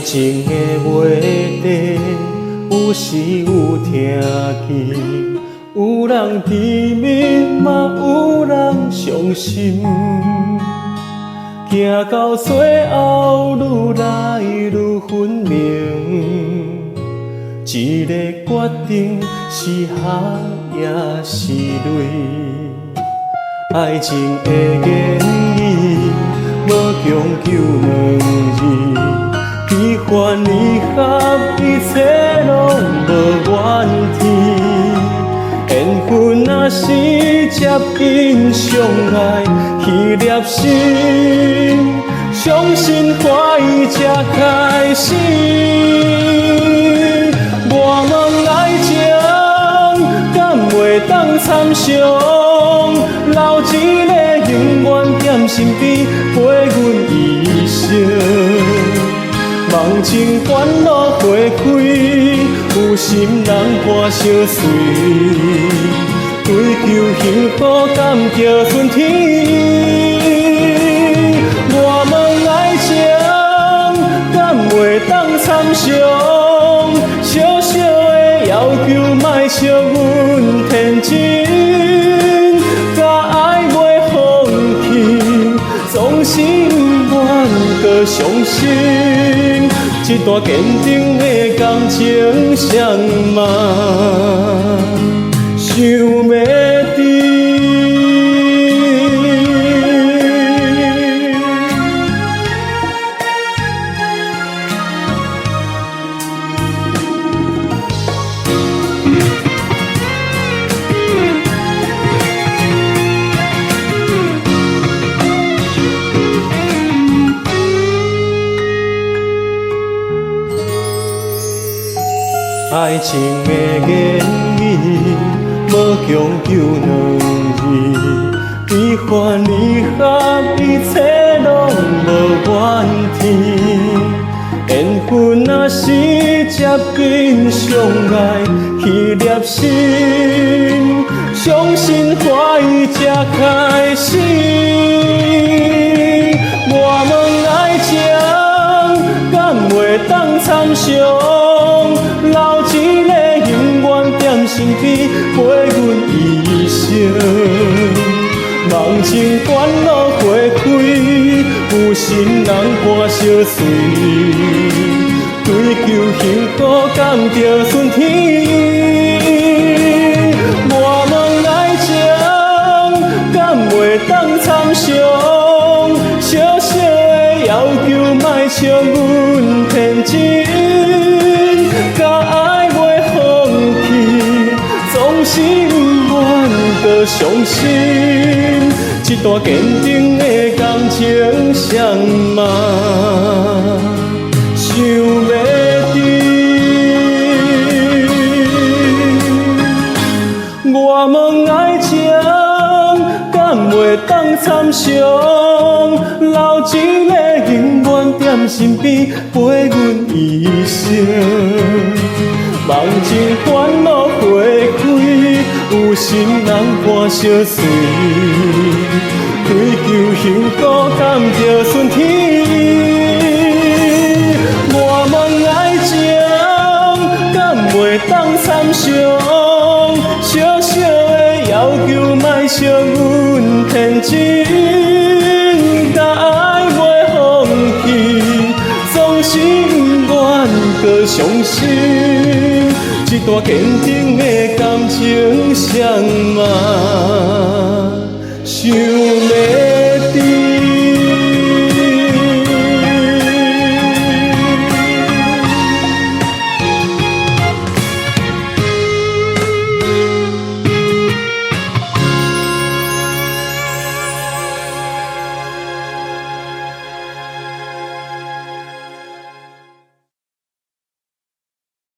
情的话题，有时有听见，有人甜蜜，嘛有人伤心。行到最后，愈来愈分明，一个决定是合也是泪。爱情的言语，无强求两字。悲欢离合，一切拢无怨天。缘分若是接近相爱，去粒心，相信欢喜才开始。我问爱情，敢袂当参详？留一个永远踮身边，陪阮一生。梦情烦恼花开，有心人伴相随，追求幸福甘着顺天意。我问爱情，敢袂当参详？小小的要求，莫笑阮天真，甲爱袂放弃，总是愿搁相信。一段坚定的感情，谁嘛想要知？爱情的言语，无强求两字。悲欢离合，一切拢无怨天。缘分若是接近相爱，去粒心，相信欢喜才开始。我问爱情，敢袂当参详？留一个永远踮身边，陪阮一生。梦情烦恼花开，有心人伴相随，追求幸福甘着顺天意。我问爱情，敢袂当参详？小小的要求，莫笑阮天真，甲爱袂放弃，总是愿搁相信。一段坚定的感情，谁嘛想要知？我问爱情，敢袂当参详？留一个永远踮身边，陪阮一生。梦情烦恼花开，有心人伴相随，追求幸福甘着顺天意。我问爱情，敢袂当参详？小小的要求，莫笑阮天真，甲爱袂放弃，总是愿搁相信。一段坚定的感情，谁嘛想要？